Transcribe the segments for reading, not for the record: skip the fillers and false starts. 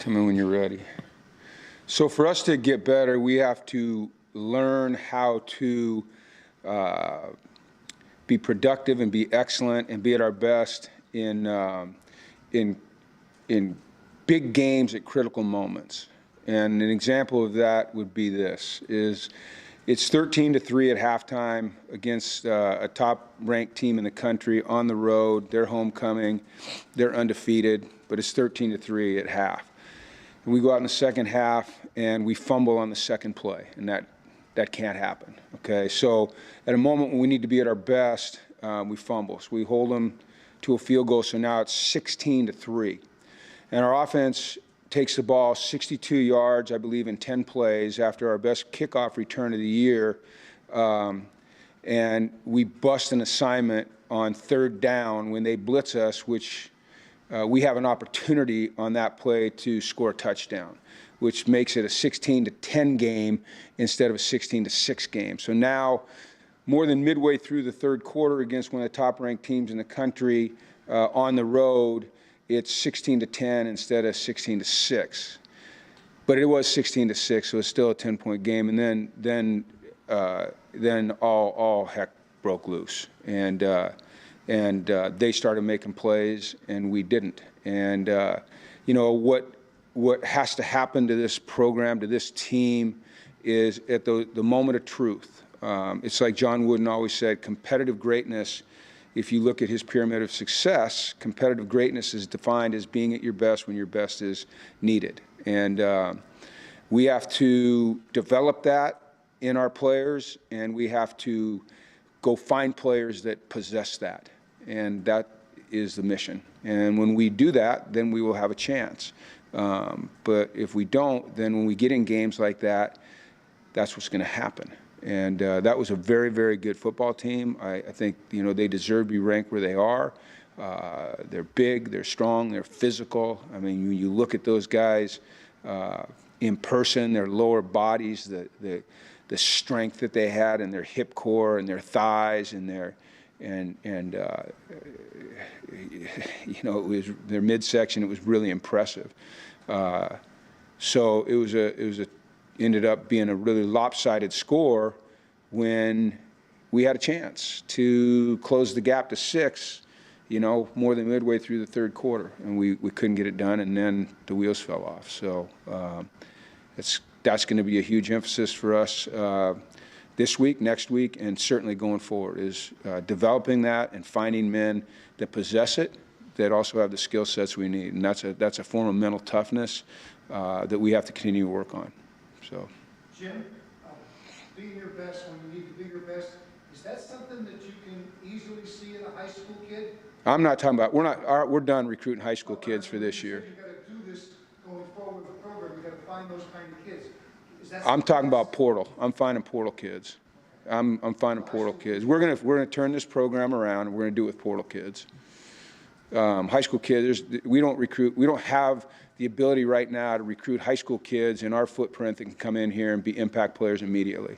Come in when you're ready. So for us to get better, we have to learn how to be productive and be excellent and be at our best in big games at critical moments. And an example of that would be this: it's 13-3 at halftime against a top-ranked team in the country on the road. They're homecoming. They're undefeated, but it's 13-3 at half. And we go out in the second half and we fumble on the second play, and that can't happen. Okay, so at a moment when we need to be at our best, we fumble. So we hold them to a field goal. So now it's 16-3, and our offense takes the ball 62 yards, I believe, in 10 plays after our best kickoff return of the year, and we bust an assignment on third down when they blitz us, which we have an opportunity on that play to score a touchdown, which makes it a 16-10 game instead of a 16-6 game. So now, more than midway through the third quarter against one of the top-ranked teams in the country on the road, it's 16-10 instead of 16-6. But it was 16-6, so it's still a 10-point game. And then all heck broke loose, and they started making plays, and we didn't. And you know what has to happen to this program, to this team, is at the moment of truth. It's like John Wooden always said: competitive greatness. If you look at his pyramid of success, competitive greatness is defined as being at your best when your best is needed. And we have to develop that in our players, and we have to go find players that possess that. And that is the mission. And when we do that, then we will have a chance. But if we don't, then when we get in games like that, that's what's going to happen. And that was a very, very good football team. I think, you know, they deserve to be ranked where they are. They're big, they're strong, they're physical. I mean, when you look at those guys in person, their lower bodies, the strength that they had in their hip core and their thighs and their you know, it was their midsection. It was really impressive. So it ended up being a really lopsided score when we had a chance to close the gap to 6, you know, more than midway through the third quarter, and we couldn't get it done, and then the wheels fell off. So that's going to be a huge emphasis for us this week, next week, and certainly going forward, is developing that and finding men that possess it, that also have the skill sets we need. And that's a form of mental toughness that we have to continue to work on. So, Jim, being your best when you need to be your best, is that something that you can easily see in a high school kid? I'm not talking about, we're done recruiting high school kids for this year. You've got to do this going forward with the program. You've got to find those kind of kids. I'm talking about portal. I'm finding portal kids. I'm finding portal kids. We're gonna turn this program around, and we're gonna do it with portal kids. High school kids, we don't recruit. We don't have the ability right now to recruit high school kids in our footprint that can come in here and be impact players immediately.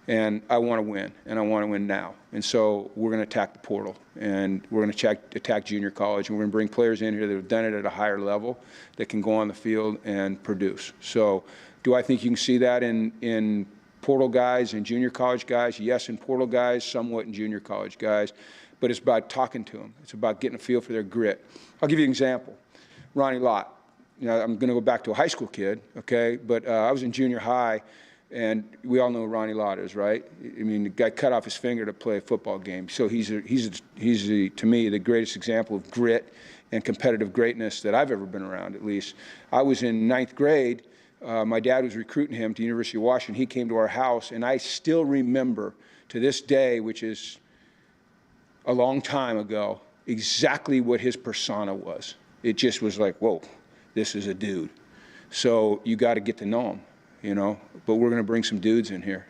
And I want to win, and I want to win now. And so we're going to attack the portal, and we're going to attack junior college, and we're going to bring players in here that have done it at a higher level that can go on the field and produce. So do I think you can see that in portal guys and junior college guys? Yes, in portal guys, somewhat in junior college guys. But it's about talking to them. It's about getting a feel for their grit. I'll give you an example. Ronnie Lott. You know, I'm going to go back to a high school kid, okay? But I was in junior high, and we all know who Ronnie Lott is, right? I mean, the guy cut off his finger to play a football game. So he's to me, the greatest example of grit and competitive greatness that I've ever been around, at least. I was in 9th grade. My dad was recruiting him to the University of Washington. He came to our house, and I still remember to this day, which is a long time ago, exactly what his persona was. It just was like, whoa, this is a dude. So you got to get to know him, you know. But we're going to bring some dudes in here.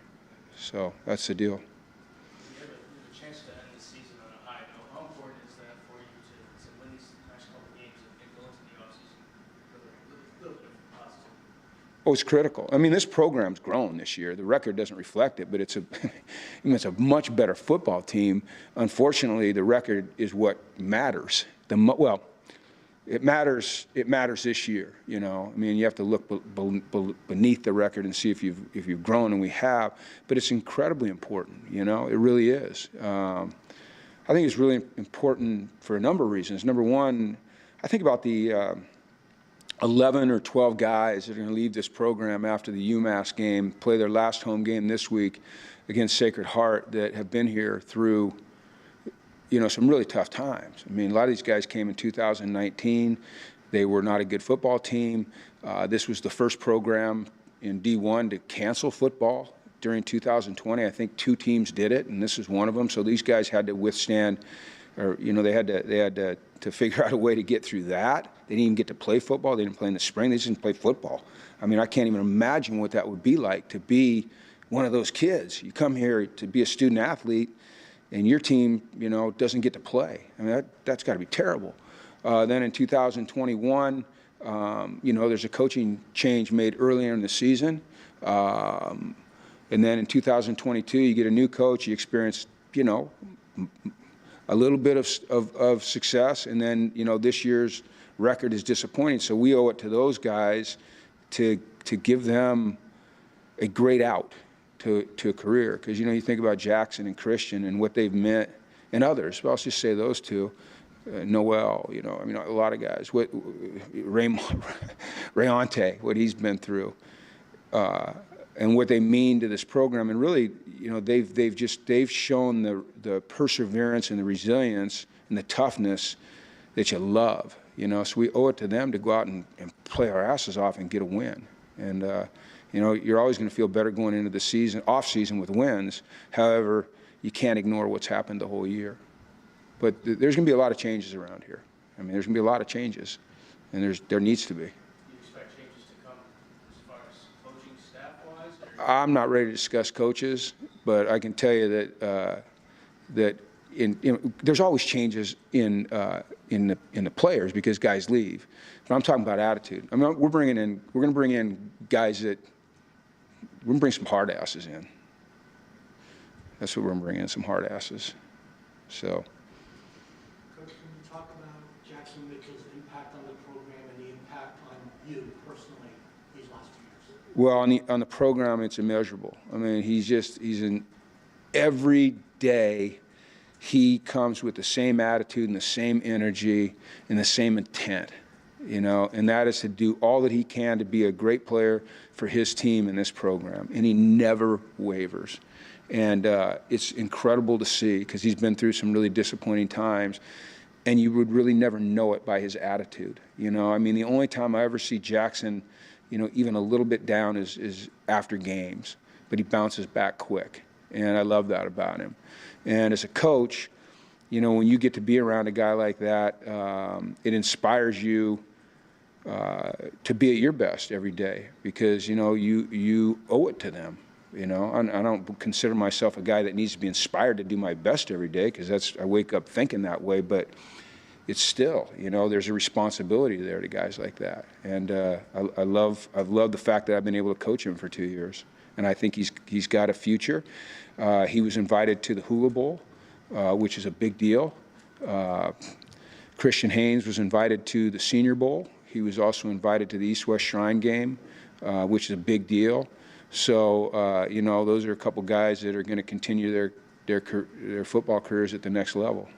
So that's the deal. You have a chance to end the season on a high note. How important is that for you to win these next couple games and go into the offseason with a little bit of positive? Oh, it's critical. I mean, this program's grown this year. The record doesn't reflect it, but it's a much better football team. Unfortunately, the record is what matters. it matters this year, you know. I mean, you have to look beneath the record and see if you've grown, and we have, but it's incredibly important, you know. It really is. I think it's really important for a number of reasons. Number one, I think about the 11 or 12 guys that are going to leave this program after the UMass game, play their last home game this week against Sacred Heart, that have been here through, you know, some really tough times. I mean, a lot of these guys came in 2019. They were not a good football team. This was the first program in D1 to cancel football during 2020. I think 2 teams did it, and this is one of them. So these guys had to withstand, or, you know, they had to figure out a way to get through that. They didn't even get to play football. They didn't play in the spring. They just didn't play football. I mean, I can't even imagine what that would be like to be one of those kids. You come here to be a student athlete, and your team, you know, doesn't get to play. I mean, that's got to be terrible. Then in 2021, you know, there's a coaching change made earlier in the season. And then in 2022, you get a new coach, you experience, you know, a little bit of success, and then, you know, this year's record is disappointing. So we owe it to those guys to give them a great out to a career. Because, you know, you think about Jackson and Christian and what they've meant, and others, but I'll just say those two. Noel, you know, I mean, a lot of guys. Rayonte, what he's been through, and what they mean to this program. And really, you know, they've shown the perseverance and the resilience and the toughness that you love, you know. So we owe it to them to go out and play our asses off and get a win. And you know, you're always going to feel better going into the season, off season, with wins. However, you can't ignore what's happened the whole year. But there's going to be a lot of changes around here. I mean, there's going to be a lot of changes, and there needs to be. Do you expect changes to come as far as coaching staff-wise? I'm not ready to discuss coaches, but I can tell you that there's always changes in the players because guys leave. But I'm talking about attitude. I mean, we're going to bring in guys that we're going to bring some hard asses in. That's what we're going to bring in, some hard asses. So. Coach, can you talk about Jackson Mitchell's impact on the program and the impact on you personally these last 2 years? Well, on the program, it's immeasurable. I mean, he's in every day. He comes with the same attitude and the same energy and the same intent, you know, and that is to do all that he can to be a great player for his team in this program. And he never wavers. And it's incredible to see because he's been through some really disappointing times, and you would really never know it by his attitude. You know, I mean, the only time I ever see Jackson, you know, even a little bit down is after games, but he bounces back quick, and I love that about him. And as a coach, you know, when you get to be around a guy like that, it inspires you to be at your best every day because, you know, you owe it to them. You know, I don't consider myself a guy that needs to be inspired to do my best every day because I wake up thinking that way, but it's still, you know, there's a responsibility there to guys like that. And I've loved the fact that I've been able to coach him for 2 years, and I think he's got a future. He was invited to the Hula Bowl, which is a big deal. Christian Haynes was invited to the Senior Bowl. He was also invited to the East-West Shrine game, which is a big deal. So, you know, those are a couple guys that are going to continue their football careers at the next level.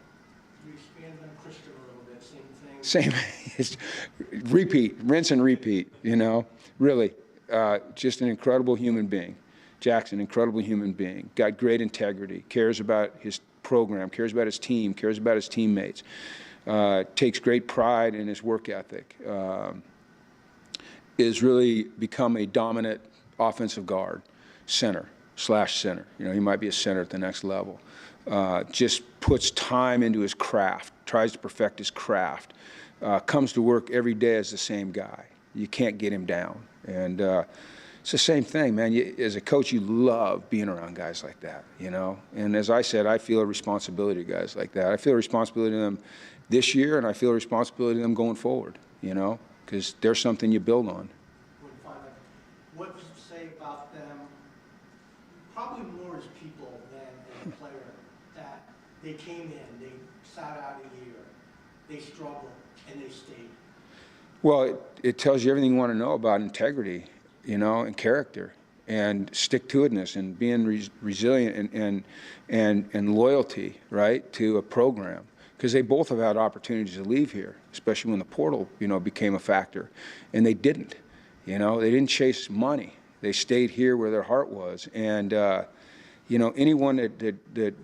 Can you expand on Christian a little bit? Same thing? Same, repeat, rinse and repeat, you know, really. Just an incredible human being. Jackson, incredible human being. Got great integrity, cares about his program, cares about his team, cares about his teammates. Takes great pride in his work ethic. Is really become a dominant offensive guard, center. You know, he might be a center at the next level. Just puts time into his craft, tries to perfect his craft. Comes to work every day as the same guy. You can't get him down. And it's the same thing, man. As a coach, you love being around guys like that, you know. And as I said, I feel a responsibility to guys like that. I feel a responsibility to them this year, and I feel a responsibility to them going forward, you know, because there's something you build on. What would you say about them, probably more as people than as a player, that they came in, they sat out a year, they struggled, and they stayed? Well, it tells you everything you want to know about integrity, you know, and character, and stick-to-itiveness, and being resilient, and loyalty, right, to a program. Because they both have had opportunities to leave here, especially when the portal, you know, became a factor, and they didn't. You know, they didn't chase money. They stayed here where their heart was, and you know, anyone that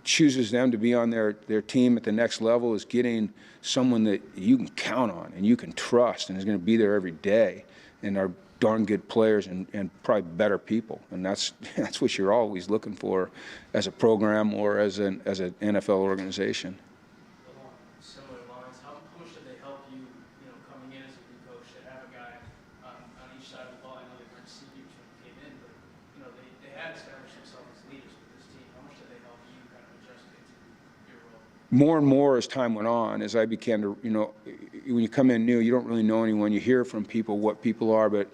chooses them to be on their team at the next level is getting someone that you can count on and you can trust and is going to be there every day and are darn good players and probably better people. And that's what you're always looking for as a program or as an NFL organization. Along similar lines, how much did they help you, you know, coming in as a new coach, to have a guy on each side of the ball? I know they weren't seniors when you came in, but, you know, they had established themselves as leaders with this team. How much did they help you kind of adjust into your role? More and more as time went on, as I began to, you know, when you come in new, you don't really know anyone. You hear from people what people are, but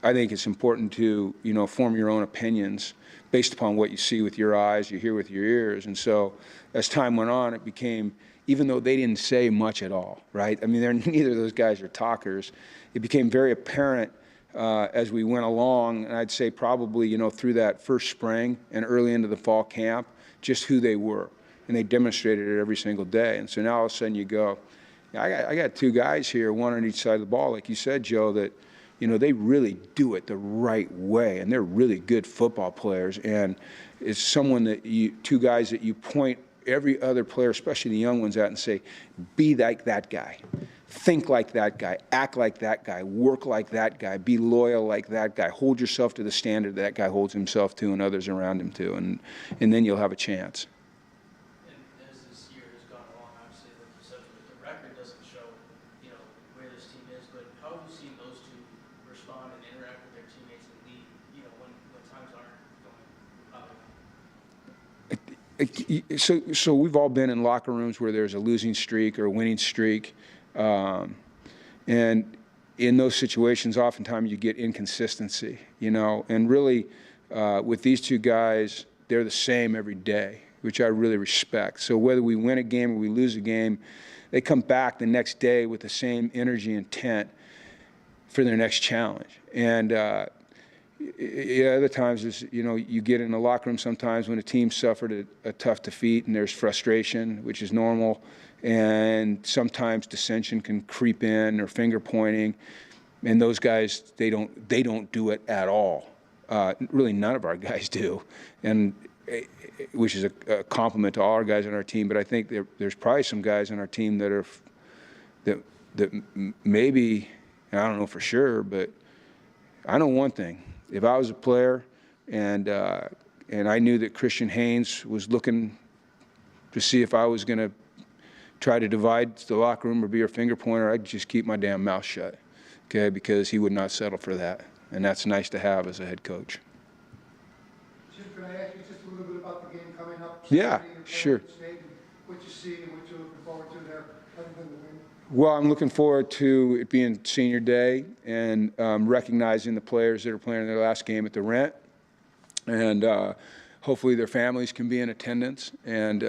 I think it's important to, you know, form your own opinions based upon what you see with your eyes, you hear with your ears. And so as time went on, it became, even though they didn't say much at all, right? I mean, neither of those guys are talkers. It became very apparent as we went along, and I'd say probably, you know, through that first spring and early into the fall camp, just who they were. And they demonstrated it every single day. And so now all of a sudden you go, I got two guys here, one on each side of the ball, like you said, Joe, that, you know, they really do it the right way, and they're really good football players. And it's someone that two guys that you point every other player, especially the young ones, at and say, be like that guy, think like that guy, act like that guy, work like that guy, be loyal like that guy, hold yourself to the standard that guy holds himself to and others around him to, and then you'll have a chance. As this year has gone along, obviously, like you said, the record doesn't show, you know, where this team is, but how have you seen those two respond and interact with their teammates and lead, you know, when times aren't going other? So we've all been in locker rooms where there's a losing streak or a winning streak, and in those situations, oftentimes you get inconsistency, you know, and really with these two guys, they're the same every day, which I really respect. So whether we win a game or we lose a game, they come back the next day with the same energy and intent for their next challenge. And other times, is, you know, you get in the locker room sometimes when a team suffered a tough defeat and there's frustration, which is normal, and sometimes dissension can creep in or finger pointing, and those guys, they don't do it at all. Really, none of our guys do, and which is a compliment to all our guys on our team. But I think there's probably some guys on our team that are that maybe, I don't know for sure, but I know one thing. If I was a player and I knew that Christian Haynes was looking to see if I was going to try to divide the locker room or be a finger pointer, I'd just keep my damn mouth shut, okay, because he would not settle for that. And that's nice to have as a head coach. Jim, can I ask you just a little bit about the game coming up? Yeah, sure. What you see and what you're looking forward to there, other than the win? Well, I'm looking forward to it being senior day and recognizing the players that are playing their last game at the Rent, and hopefully their families can be in attendance. And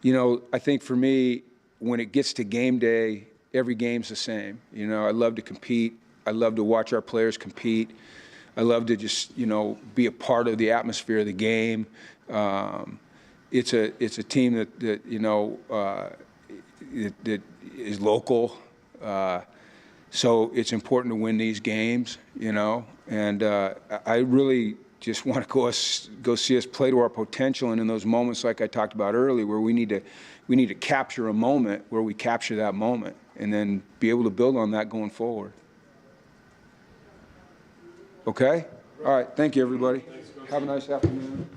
you know, I think for me, when it gets to game day, every game's the same. You know, I love to compete. I love to watch our players compete. I love to just, you know, be a part of the atmosphere of the game. It's a team that you know that is local, so it's important to win these games, you know. And I really just want to go see us play to our potential, and in those moments, like I talked about earlier, where we need to capture a moment, where we capture that moment, and then be able to build on that going forward. Okay? All right. Thank you, everybody. Have a nice afternoon.